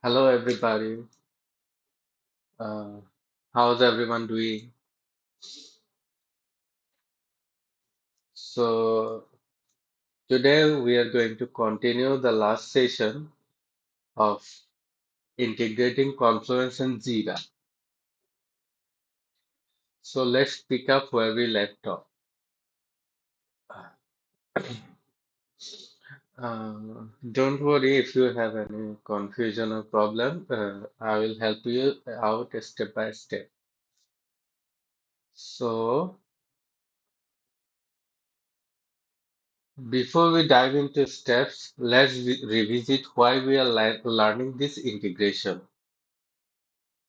Hello, everybody. Uh, how's everyone doing? So, today we are going to continue the last session of integrating Confluence and Jira. So, let's pick up where we left off. Don't worry if you have any confusion or problem. I will help you out step by step. So, before we dive into steps, let's revisit why we are learning this integration.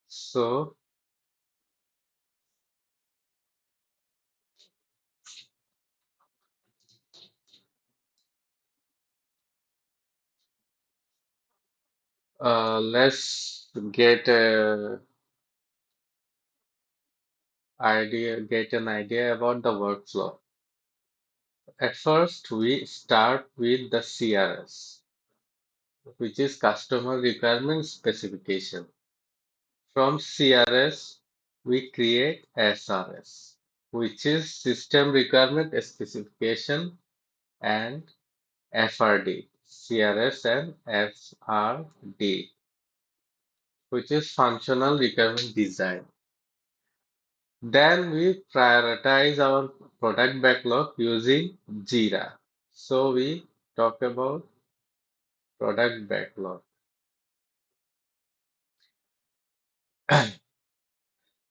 So, let's get an idea about the workflow. At first, we start with the CRS, which is Customer Requirement Specification. From CRS, we create SRS, which is System Requirement Specification, and FRD, CRS and FRD, which is Functional Requirement Design. Then we prioritize our product backlog using Jira. So we talk about product backlog.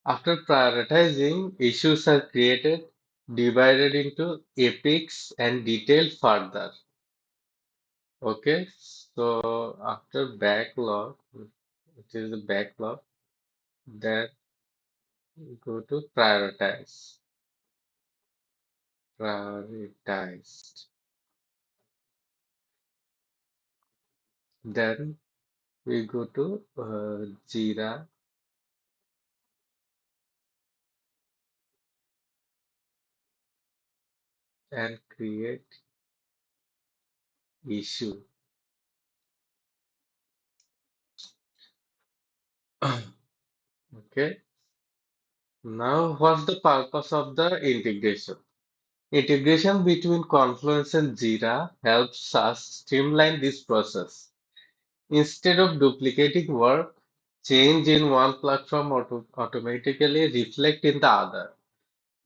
After prioritizing, issues are created, divided into epics and detailed further. Okay, so after backlog, which is the backlog, then we go to prioritize. Prioritized. Then we go to Jira and create issue. Okay. Now, what's the purpose of the integration? Integration between Confluence and Jira helps us streamline this process. Instead of duplicating work, change in one platform automatically reflect in the other.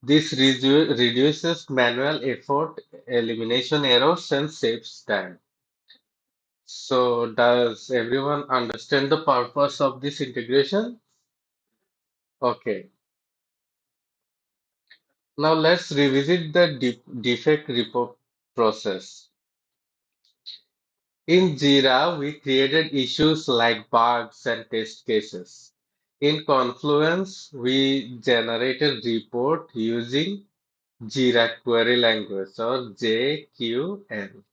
This reduces manual effort, elimination errors, and saves time. So, does everyone understand the purpose of this integration? Okay. Now let's revisit the defect report process. In Jira, we created issues like bugs and test cases. In Confluence, we generated report using Jira query language or JQL.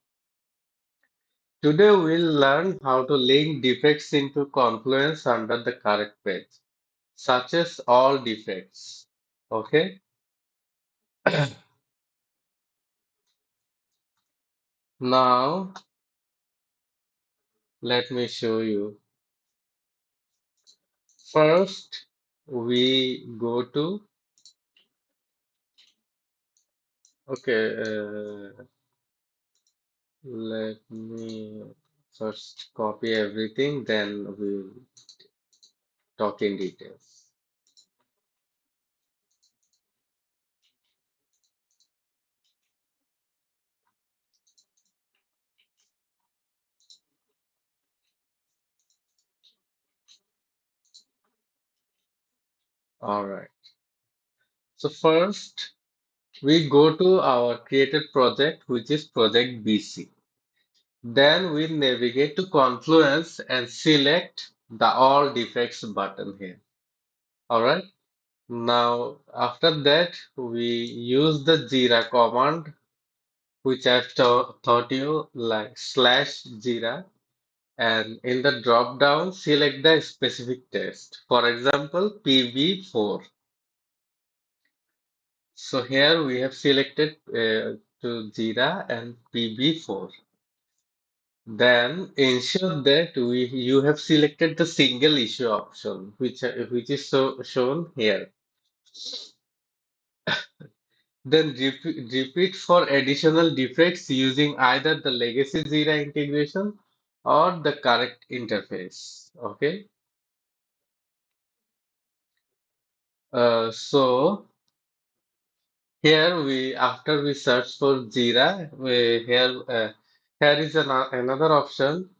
Today we'll learn how to link defects into Confluence under the correct page, such as all defects. Okay, now let me show you. First, we go to, okay, let me first copy everything, then we'll talk in details. All right. So first, we go to our created project, which is project BC. Then we navigate to Confluence and select the All Defects button here. Alright. Now, after that, we use the Jira command, which I've taught you, like slash Jira. And in the drop down, select the specific test. For example, PV4. So here we have selected to Jira and PV4. Then ensure that you have selected the single issue option, which is shown here. Then repeat for additional defects using either the legacy Jira integration or the correct interface. Okay. So here after we search for Jira, here is another option.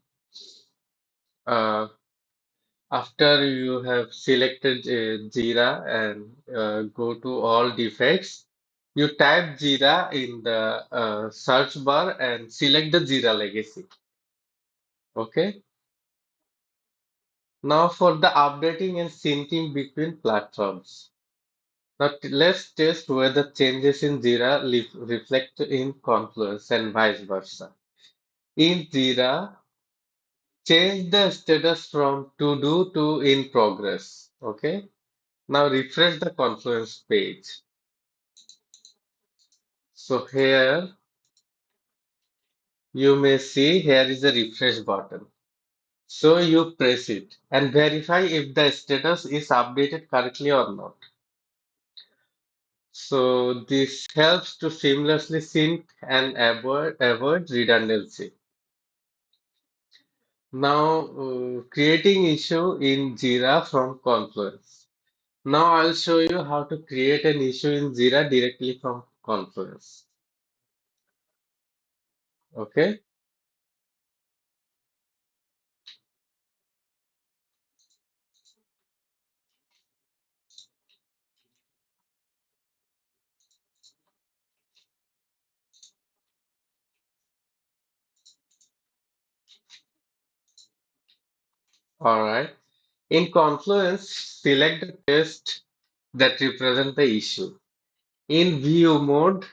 After you have selected Jira and go to all defects, you type Jira in the search bar and select the Jira legacy. Okay. Now for the updating and syncing between platforms. Now let's test whether changes in Jira reflect in Confluence and vice versa. In Jira, change the status from to do to in progress. Okay. Now refresh the Confluence page. So here you may see here is a refresh button. So you press it and verify if the status is updated correctly or not. So this helps to seamlessly sync and avoid redundancy. Now creating issue in Jira from Confluence. Now I'll show you how to create an issue in Jira directly from Confluence. Okay. All right. In Confluence, select the test that represent the issue. In view mode,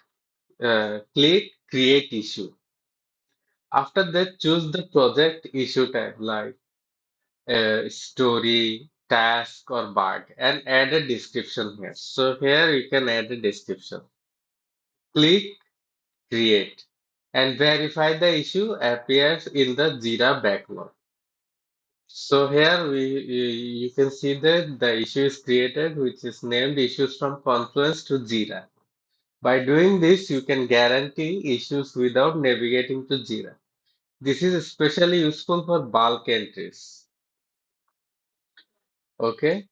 click create issue. After that, choose the project issue type like story, task, or bug, and add a description here. So here you can add a description. Click create and verify the issue appears in the Jira backlog. So here you can see that the issue is created, which is named issues from Confluence to Jira. By doing this, you can guarantee issues without navigating to Jira. This is especially useful for bulk entries. Okay.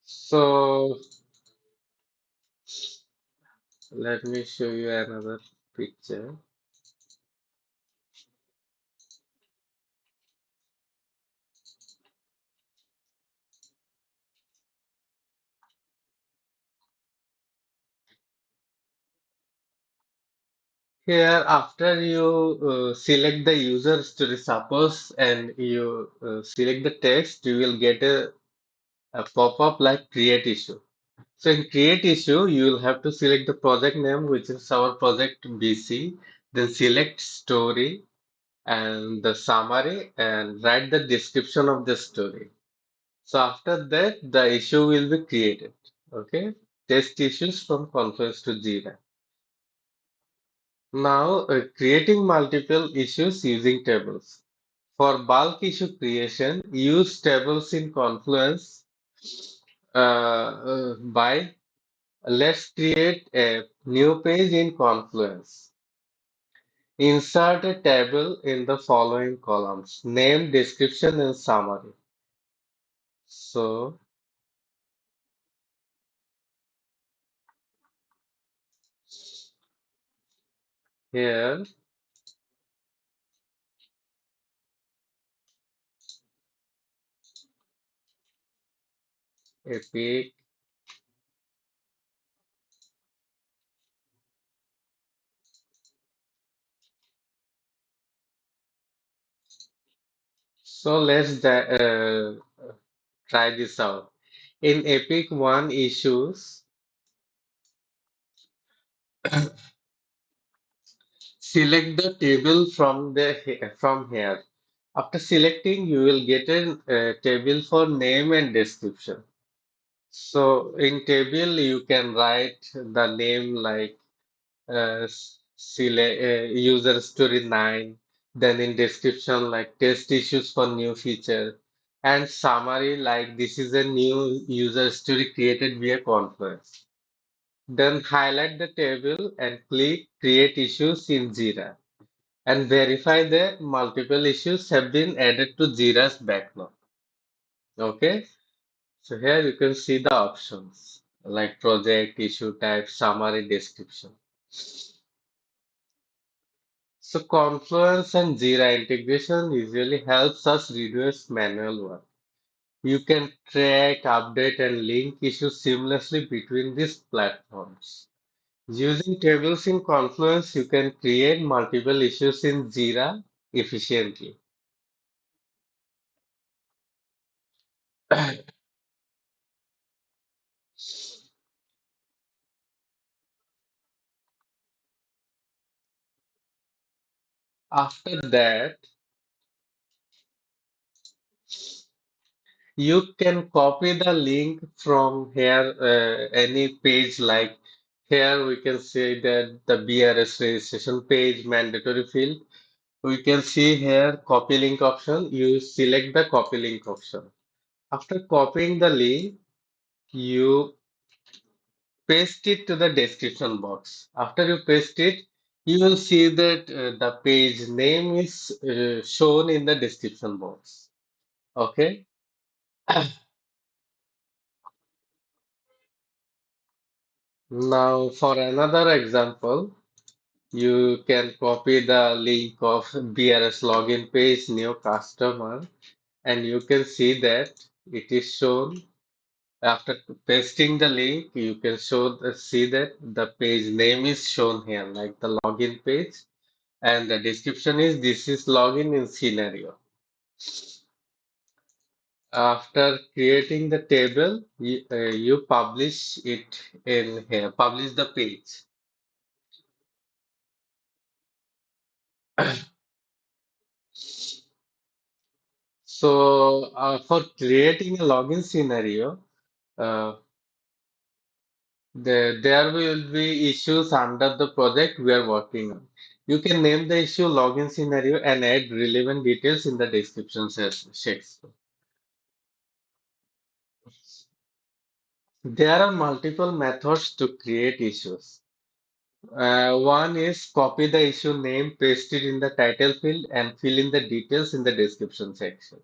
So let me show you another picture. Here, after you select the user story, suppose, and you select the text, you will get a pop-up like create issue. So in create issue, you will have to select the project name, which is our project BC, then select story and the summary and write the description of the story. So after that, the issue will be created. Okay. Test issues from Confluence to Jira. Now, creating multiple issues using tables. For bulk issue creation, use tables in Confluence by let's create a new page in Confluence. Insert a table in the following columns, name, description, and summary. So here, Epic. So let's try this out. In Epic One issues, select the table from here. After selecting, you will get a table for name and description. So in table, you can write the name like user story 9, then in description like test issues for new feature, and summary like this is a new user story created via Confluence. Then highlight the table and click create issues in Jira and verify that multiple issues have been added to Jira's backlog. Okay, so here you can see the options like project, issue type, summary, description. So Confluence and Jira integration usually helps us reduce manual work. You can track, update, and link issues seamlessly between these platforms. Using tables in Confluence, you can create multiple issues in Jira efficiently. After that, you can copy the link from here, any page like here we can say that the BRS registration page mandatory field. We can see here copy link option. You select the copy link option. After copying the link, you paste it to the description box. After you paste it, you will see that the page name is shown in the description box. Okay. Now, for another example, you can copy the link of BRS login page, new customer, and you can see that it is shown. After pasting the link, you can see that the page name is shown here, like the login page, and the description is this is login in scenario. After creating the table, you publish it in here, publish the page. So, for creating a login scenario, uh, there will be issues under the project we are working on. You can name the issue login scenario and add relevant details in the description section. There are multiple methods to create issues. One is copy the issue name, paste it in the title field, and fill in the details in the description section.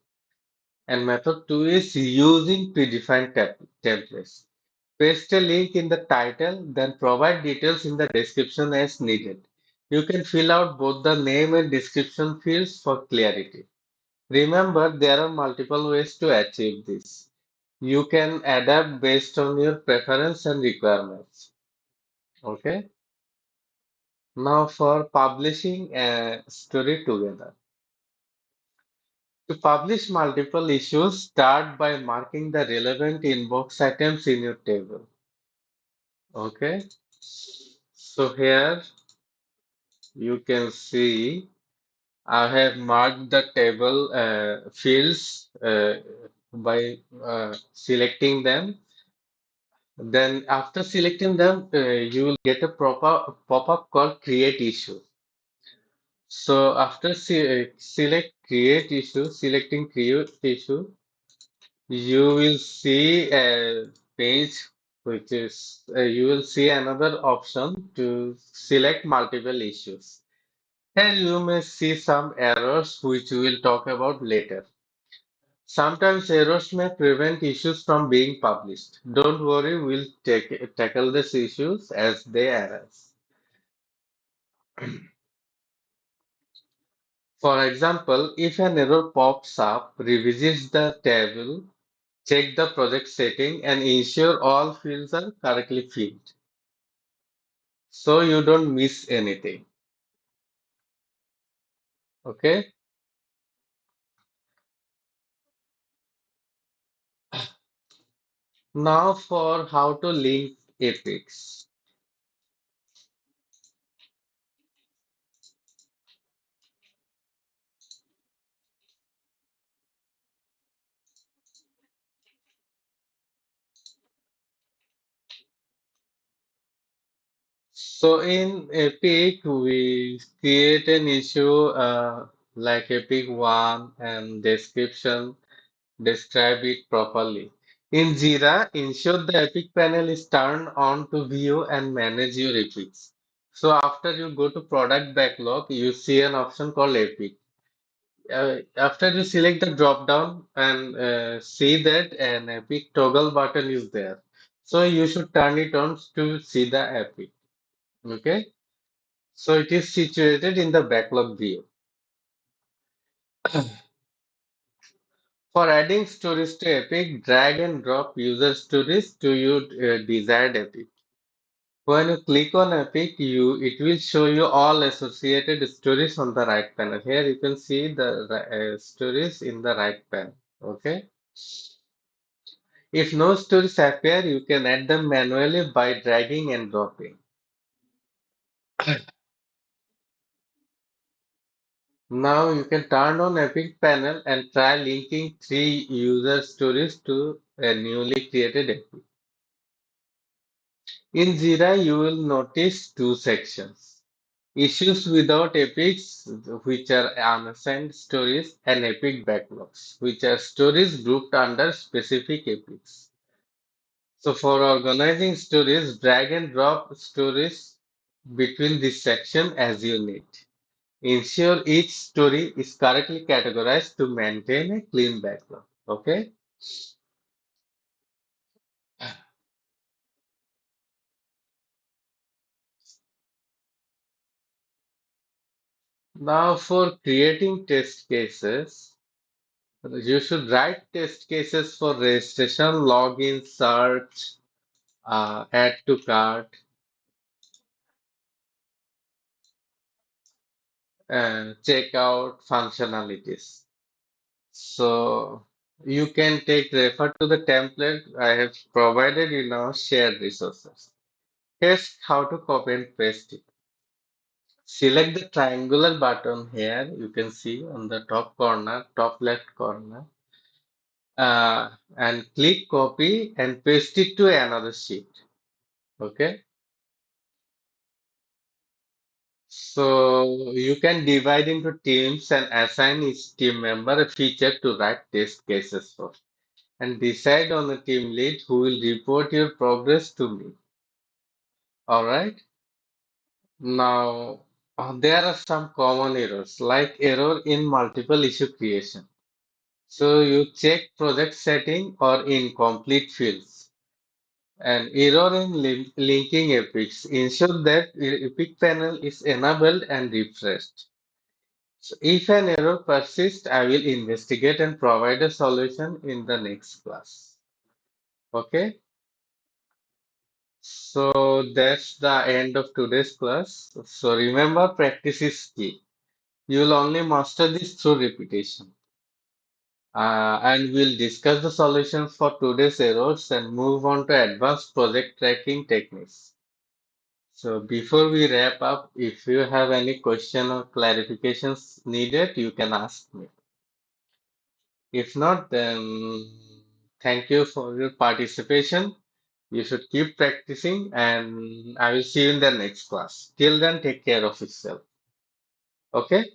And method two is using predefined templates. Paste a link in the title, then provide details in the description as needed. You can fill out both the name and description fields for clarity. Remember, there are multiple ways to achieve this. You can adapt based on your preference and requirements. Okay. Now for publishing a story together. To publish multiple issues, start by marking the relevant inbox items in your table. Okay. So here you can see I have marked the table fields by selecting them. Then after selecting them, you will get a proper pop-up called create issue. So after select create issue, selecting create issue, you will see a page which is you will see another option to select multiple issues. Here you may see some errors which we will talk about later. Sometimes errors may prevent issues from being published. Don't worry, we'll tackle these issues as they arise. For example, if an error pops up, revisit the table, check the project setting, and ensure all fields are correctly filled so you don't miss anything. Okay? Now for how to link epics. So in Epic, we create an issue like Epic 1 and description, describe it properly. In Jira, ensure the Epic panel is turned on to view and manage your epics. So after you go to product backlog, you see an option called Epic. After you select the drop down and see that an Epic toggle button is there. So you should turn it on to see the Epic. Okay. So it is situated in the backlog view. For adding stories to Epic, drag and drop user stories to your desired Epic. When you click on Epic, it will show you all associated stories on the right panel. Here you can see the stories in the right panel. Okay. If no stories appear, you can add them manually by dragging and dropping. Now you can turn on Epic panel and try linking three user stories to a newly created Epic. In Jira, you will notice two sections. Issues without epics, which are unassigned stories, and epic backlogs, which are stories grouped under specific epics. So for organizing stories, drag and drop stories between this section as you need. Ensure each story is correctly categorized to maintain a clean backlog. Okay. Now for creating test cases, you should write test cases for registration, login, search, add to cart, and checkout functionalities. So you can take refer to the template I have provided in our shared resources. Here's how to copy and paste it. Select the triangular button here. You can see on the top corner, top left corner, and click copy and paste it to another sheet. Okay. So you can divide into teams and assign each team member a feature to write test cases for, and decide on a team lead who will report your progress to me. All right. Now, there are some common errors like error in multiple issue creation. So you check project setting or incomplete fields. And error in linking epics. Ensure that epic panel is enabled and refreshed. So if an error persists, I will investigate and provide a solution in the next class. Okay, so that's the end of today's class. So remember, practice is key. You will only master this through repetition. And we'll discuss the solutions for today's errors and move on to advanced project tracking techniques. So before we wrap up, if you have any question or clarifications needed, you can ask me. If not, then thank you for your participation. You should keep practicing, and I will see you in the next class. Till then, take care of yourself. Okay?